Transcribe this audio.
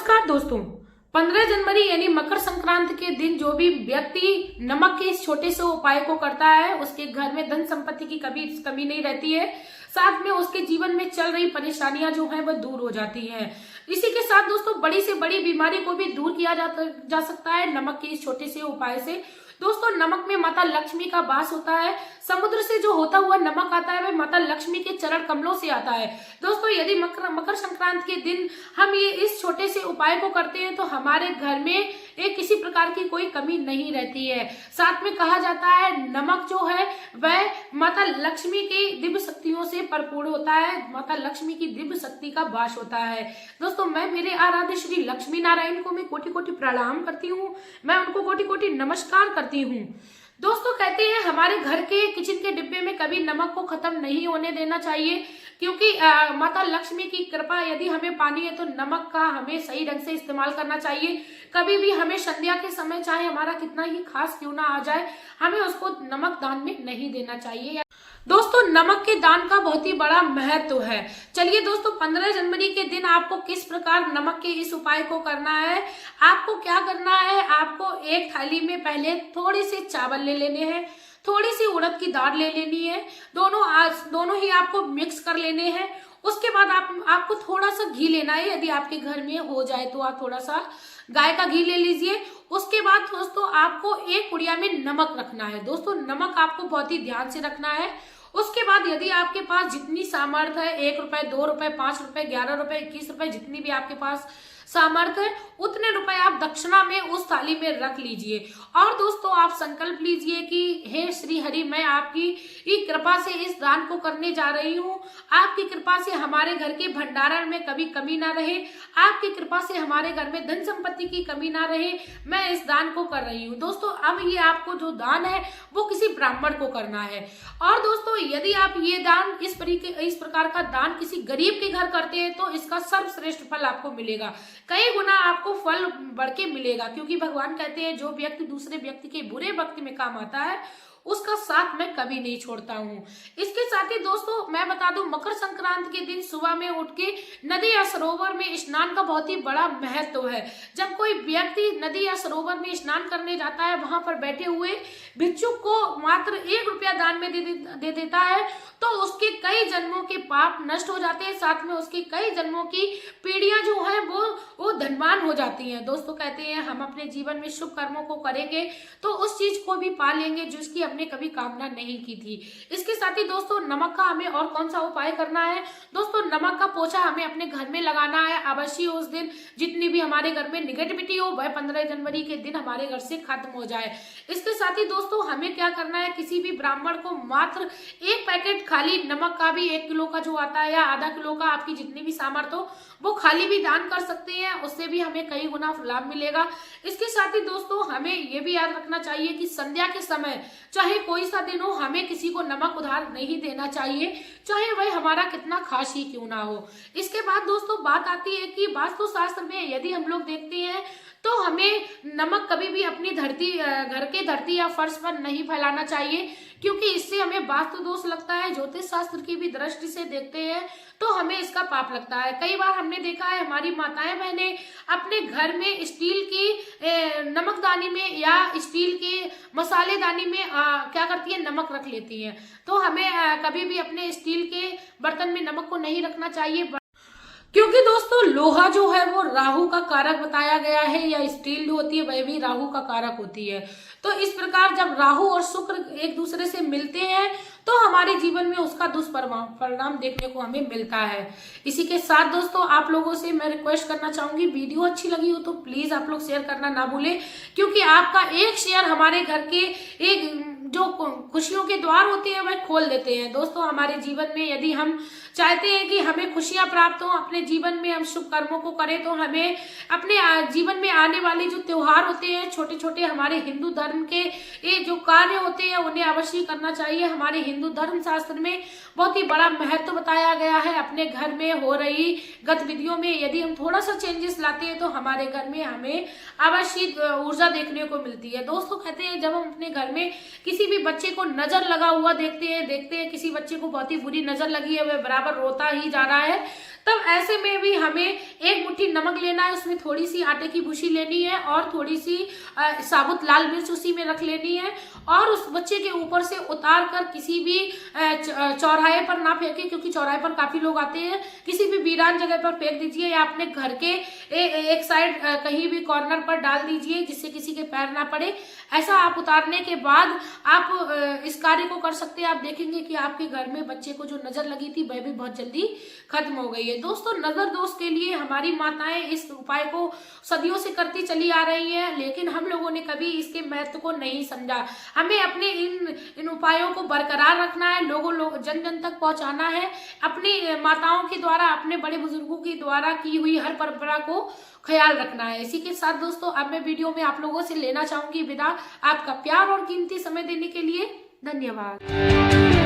नमस्कार दोस्तों, 15 जनवरी यानी मकर संक्रांति के दिन जो भी व्यक्ति नमक के इस छोटे से उपाय को करता है उसके घर में धन संपत्ति की कभी कमी नहीं रहती है। साथ में उसके जीवन में चल रही परेशानियां जो है वह दूर हो जाती हैं। इसी के साथ दोस्तों बड़ी से बड़ी बीमारी को भी दूर किया जा सकता है नमक के इस छोटे से उपाय से। दोस्तों नमक में माता लक्ष्मी का वास होता है। समुद्र से जो होता हुआ नमक आता है वह माता लक्ष्मी के चरण कमलों से आता है। दोस्तों यदि मकर संक्रांति के दिन हम ये इस छोटे से उपाय को करते हैं तो हमारे घर में एक किसी प्रकार की कोई कमी नहीं रहती है। साथ में कहा जाता है नमक जो है वह माता लक्ष्मी की दिव्य शक्तियों से भरपूर होता है, माता लक्ष्मी की दिव्य शक्ति का वास होता है। दोस्तों मैं मेरे आराध्य श्री लक्ष्मी नारायण को मैं कोटि कोटि प्रणाम करती हूँ, मैं उनको कोटि कोटि नमस्कार करती हूँ। दोस्तों कहते हैं हमारे घर के किचन के डिब्बे में कभी नमक को खत्म नहीं होने देना चाहिए, क्योंकि माता लक्ष्मी की कृपा यदि हमें पानी है तो नमक का हमें सही ढंग से इस्तेमाल करना चाहिए। कभी भी हमें संध्या के समय चाहे हमारा कितना ही खास क्यों ना आ जाए, हमें उसको नमक दान में नहीं देना चाहिए। दोस्तों नमक के दान का बहुत ही बड़ा महत्व है। चलिए दोस्तों 15 जनवरी के दिन आपको किस प्रकार नमक के इस उपाय को करना है। आपको क्या करना है, आपको एक थाली में पहले थोड़ी सी चावल ले लेने हैं, थोड़ी सी उड़द की दाल ले लेनी है, दोनों ही आपको मिक्स कर लेने हैं। उसके बाद आपको थोड़ा सा घी लेना है, यदि आपके घर में हो जाए तो आप थोड़ा सा गाय का घी ले लीजिए। उसके बाद दोस्तों आपको एक पुड़िया में नमक रखना है। दोस्तों नमक आपको बहुत ही ध्यान से रखना है। उसके बाद यदि आपके पास जितनी सामर्थ्य है, 1 रुपए, 2 रुपए, 5 रुपए, 11 रुपए, 21 रुपए, जितनी भी आपके पास सामर्थ्य है उतने रुपए आप दक्षिणा में उस थाली में रख लीजिए। और दोस्तों आप संकल्प लीजिए कि हे श्री हरि, मैं आपकी कृपा से इस दान को करने जा रही हूँ। आपकी कृपा से हमारे घर के भंडारण में कभी कमी ना रहे, आपकी कृपा से हमारे घर में धन संपत्ति की कमी ना रहे, मैं इस दान को कर रही हूँ। दोस्तों अब ये आपको जो दान है वो किसी ब्राह्मण को करना है। और दोस्तों यदि आप ये दान इस प्रकार का दान किसी गरीब के घर करते हैं तो इसका सर्वश्रेष्ठ फल आपको मिलेगा, कई गुना आपको फल बढ़ के मिलेगा। क्योंकि भगवान कहते हैं जो व्यक्ति दूसरे व्यक्ति के बुरे वक्त में काम आता है उसका साथ मैं कभी नहीं छोड़ता हूँ। इसके साथ ही दोस्तों मैं बता दूं मकर संक्रांति के दिन सुबह में उठ के नदी या सरोवर में स्नान का बहुत ही बड़ा महत्व है। जब कोई व्यक्ति नदी या सरोवर में स्नान करने जाता है, वहां पर बैठे हुए भिक्षुक को मात्र 1 रुपया दान में दे देता है तो उसके कई जन्मों के पाप नष्ट हो जाते हैं, साथ में उसकी कई जन्मों की पीढ़ियां जो है वो धनवान हो जाती हैं। दोस्तों कहते हैं हम अपने जीवन में शुभ कर्मों को करेंगे तो उस चीज को भी पा लेंगे जिसकी हमने कभी कामना नहीं की थी। इसके साथ ही दोस्तों नमक का हमें और कौन सा उपाय करना है। दोस्तों नमक का पोछा हमें अपने घर में लगाना है अवश्य। उस दिन जितनी भी हमारे घर में निगेटिविटी हो वह 15 जनवरी के दिन हमारे घर से खत्म हो जाए। इसके साथ ही दोस्तों हमें क्या करना है, किसी भी ब्राह्मण को मात्र 1 पैकेट खाली नमक का भी 1 किलो का जो आता है या आधा किलो का, आपकी जितनी भी सामर्थ्य हो वो खाली भी दान कर सकते हैं, उससे भी हमें कई गुना लाभ मिलेगा। इसके साथ ही दोस्तों हमें ये भी याद रखना चाहिए कि संध्या के समय चाहे कोई सा दिन हो हमें किसी को नमक उधार नहीं देना चाहिए, चाहे वह हमारा कितना खास ही क्यों ना हो। इसके बाद दोस्तों बात आती है कि वास्तु शास्त्र में यदि हम लोग देखते हैं तो हमें नमक कभी भी अपनी घर के धरती या फर्श पर नहीं फैलाना चाहिए, क्योंकि इससे हमें वास्तु दोष लगता है। ज्योतिष शास्त्र की भी दृष्टि से देखते हैं तो हमें इसका पाप लगता है। कई बार हमने देखा है हमारी माताएं बहनें अपने घर में स्टील की नमकदानी में या स्टील के मसालेदानी में क्या करती है, नमक रख लेती हैं। तो हमें कभी भी अपने स्टील के बर्तन में नमक को नहीं रखना चाहिए, क्योंकि दोस्तों लोहा जो है वो राहु का कारक बताया गया है, या स्टील जो होती है वह भी राहु का कारक होती है। तो इस प्रकार जब राहु और शुक्र एक दूसरे से मिलते हैं तो हमारे जीवन में उसका दुष्परिणाम देखने को हमें मिलता है। इसी के साथ दोस्तों आप लोगों से मैं रिक्वेस्ट करना चाहूंगी, वीडियो अच्छी लगी हो तो प्लीज आप लोग शेयर करना ना भूलें, क्योंकि आपका एक शेयर हमारे घर के एक जो खुशियों के द्वार होते हैं वह खोल देते हैं। दोस्तों हमारे जीवन में यदि हम चाहते हैं कि हमें खुशियां प्राप्त हो, अपने जीवन में हम शुभ कर्मों को करें, तो हमें अपने जीवन में आने वाले जो त्योहार होते हैं, छोटे छोटे हमारे हिंदू धर्म के ये जो कार्य होते हैं उन्हें अवश्य करना चाहिए। हमारे हिंदू धर्म शास्त्र में बहुत ही बड़ा महत्व बताया गया है। अपने घर में हो रही गतिविधियों में यदि हम थोड़ा सा चेंजेस लाते हैं तो हमारे घर में हमें अवश्य ऊर्जा देखने को मिलती है। दोस्तों कहते हैं जब हम अपने घर में किसी भी बच्चे को नजर लगा हुआ देखते हैं किसी बच्चे को बहुत ही बुरी नजर लगी है, वह बराबर रोता ही जा रहा है, तब ऐसे में भी हमें एक मुट्ठी नमक लेना है, उसमें थोड़ी सी आटे की भूसी लेनी है और थोड़ी सी साबुत लाल मिर्च उसी में रख लेनी है और उस बच्चे के ऊपर से उतार कर किसी भी चौराहे पर ना फेंके, क्योंकि चौराहे पर काफी लोग आते हैं, किसी भी वीरान जगह पर फेंक दीजिए या अपने घर के एक साइड कहीं भी कॉर्नर पर डाल दीजिए जिससे किसी के पैर ना पड़े। ऐसा आप उतारने के बाद आप इस कार्य को कर सकते हैं। आप देखेंगे कि आपके घर में बच्चे को जो नजर लगी थी वह भी बहुत जल्दी खत्म हो गई है। दोस्तों, नजर दोष के लिए हमारी माताएं इस उपाय को सदियों से करती चली आ रही हैं, लेकिन हम लोगों ने कभी इसके महत्व को नहीं समझा। हमें अपने इन उपायों को बरकरार रखना है, जन जन तक पहुंचाना है, अपनी माताओं के द्वारा, अपने बड़े बुजुर्गों के द्वारा की हुई हर परंपरा को ख्याल रखना है। इसी के साथ दोस्तों, अब मैं वीडियो में आप लोगों से लेना चाहूंगी विदा। आपका प्यार और कीमती समय देने के लिए धन्यवाद।